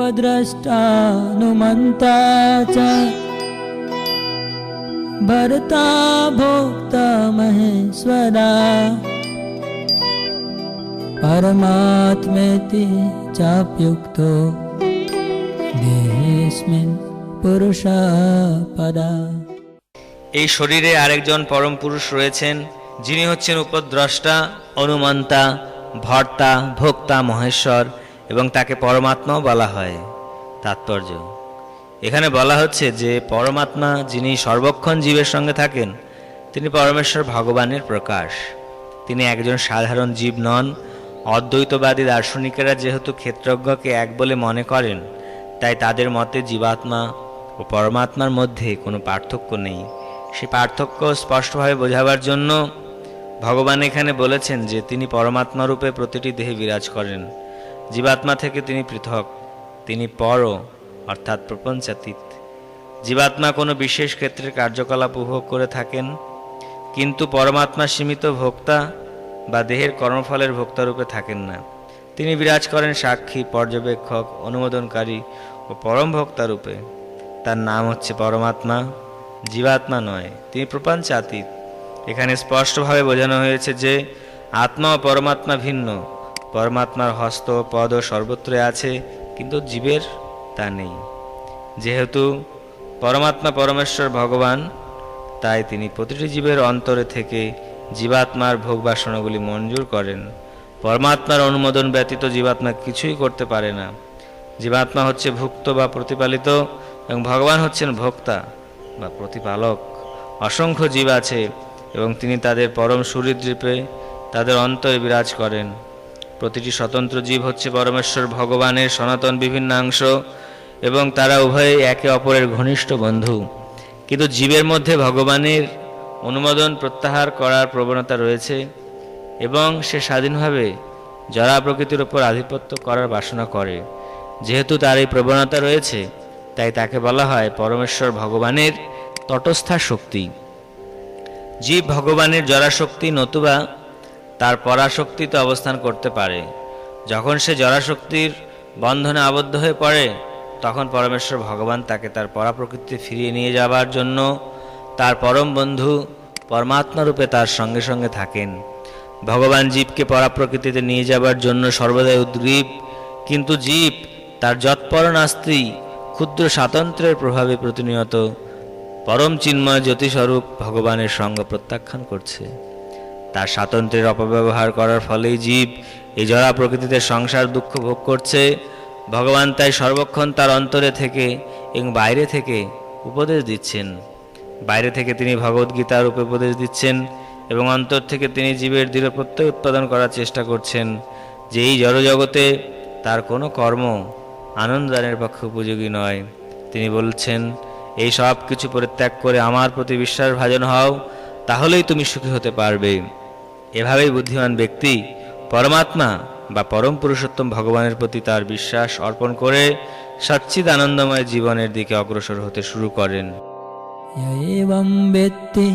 उपद्रष्टानुमन्ता च भर्ता भोक्ता महेश्वरा परमात्मेति चाप्युक्तो देहेऽस्मिन् पुरुषः पदा। এই শরীরে আরেকজন পরম পুরুষ রয়েছেন, যিনি হচ্ছেন উপদ্রষ্টা, অনুমন্তা, ভর্তা, ভোক্তা, মহেশ্বর এবং তাকে পরমাত্মাও বলা হয়। তাৎপর্য: এখানে বলা হচ্ছে যে পরমাত্মা যিনি সর্বক্ষণ জীবের সঙ্গে থাকেন, তিনি পরমেশ্বর ভগবানের প্রকাশ। তিনি একজন সাধারণ জীব নন। অদ্বৈতবাদী দার্শনিকেরা যেহেতু ক্ষেত্রজ্ঞকে এক বলে মনে করেন, তাই তাদের মতে জীবাত্মা ও পরমাত্মার মধ্যে কোনো পার্থক্য নেই। সেই পার্থক্য স্পষ্টভাবে বোঝাবার জন্য ভগবান এখানে বলেছেন যে তিনি পরমাত্মা রূপে প্রতিটি দেহে বিরাজ করেন। জীবাত্মা থেকে তিনি পৃথক, তিনি পর অর্থাৎ প্রপঞ্চাতীত। জীবাত্মা কোনো বিশেষ ক্ষেত্রের কার্যকলাপ উপভোগ করে থাকেন, কিন্তু পরমাত্মা সীমিত ভোক্তা বা দেহের কর্মফলের ভোক্তারূপে থাকেন না। তিনি বিরাজ করেন সাক্ষী, পর্যবেক্ষক, অনুমোদনকারী ও পরম ভোক্তারূপে। তার নাম হচ্ছে পরমাত্মা, জীবাত্মা নয়। তিনি প্রপঞ্চাতীত। এখানে স্পষ্টভাবে বোঝানো হয়েছে যে আত্মা ও পরমাত্মা ভিন্ন। পরমাত্মার হস্ত, পদ সর্বত্রই আছে, কিন্তু জীবের তা নেই। যেহেতু পরমাত্মা পরমেশ্বর ভগবান, তাই তিনি প্রতিটি জীবের অন্তরে থেকে জীবাত্মার ভোগ বাসনাগুলি মঞ্জুর করেন। পরমাত্মার অনুমোদন ব্যতীত জীবাত্মা কিছুই করতে পারে না। জীবাত্মা হচ্ছে ভুক্ত বা প্রতিপালিত এবং ভগবান হচ্ছেন ভোক্তা বা প্রতিপালক। অসংখ্য জীব আছে এবং তিনি তাদের পরম সুহৃদ্রূপে তাদের অন্তরে বিরাজ করেন। প্রতিটি স্বতন্ত্র জীব হচ্ছে পরমেশ্বর ভগবানের সনাতন বিভিন্নাংশ এবং তারা উভয়ে একে অপরের ঘনিষ্ঠ বন্ধু। কিন্তু জীবের মধ্যে ভগবানের অনুমোদন প্রত্যাহার করার প্রবণতা রয়েছে এবং সে স্বাধীনভাবে জড়া প্রকৃতির উপর আধিপত্য করার বাসনা করে। যেহেতু তার এই প্রবণতা রয়েছে, তাই তাকে বলা হয় পরমেশ্বর ভগবানের তটস্থা শক্তি। জীব ভগবানের জড়াশক্তি নতুবা তার পরাশক্তিতে অবস্থান করতে পারে। যখন সে জড়াশক্তির বন্ধনে আবদ্ধ হয়ে পড়ে, তখন পরমেশ্বর ভগবান তাকে তার পরাপ্রকৃতিতে ফিরিয়ে নিয়ে যাবার জন্য তার পরম বন্ধু পরমাত্মা রূপে তার সঙ্গে সঙ্গে থাকেন। ভগবান জীবকে পরাপ্রকৃতিতে নিয়ে যাবার জন্য সর্বদাই উদ্গ্রীব, কিন্তু জীব তার যৎপর নাস্তি ক্ষুদ্র স্বাতন্ত্র্যের প্রভাবে প্রতিনিয়ত পরম চিন্ময় জ্যোতিস্বরূপ ভগবানের সঙ্গ প্রত্যাখ্যান করছে। তার স্বাতন্ত্র্যের অপব্যবহার করার ফলেই জীব এই জড়া প্রকৃতিতে সংসার দুঃখ ভোগ করছে। ভগবান তাই সর্বক্ষণ তার অন্তরে থেকে এবং বাইরে থেকে উপদেশ দিচ্ছেন। বাইরে থেকে তিনি ভগবদ্গীতার উপদেশ দিচ্ছেন এবং অন্তর থেকে তিনি জীবের দৃঢ় প্রত্যয় উৎপাদন করার চেষ্টা করছেন যে এই জড়জগতে তার কোনো কর্ম আনন্দদানের পক্ষে উপযোগী নয়। তিনি বলছেন, এই সব কিছু পরিত্যাগ করে আমার প্রতি বিশ্বাসভাজন হও, তাহলেই তুমি সুখী হতে পারবে। এভাবেই বুদ্ধিমান ব্যক্তি পরমাত্মা বা পরম পুরুষোত্তম ভগবানের প্রতি তার বিশ্বাস অর্পণ করে সচ্চিদ আনন্দময় জীবনের দিকে অগ্রসর হতে শুরু করেন। এবং বেত্তি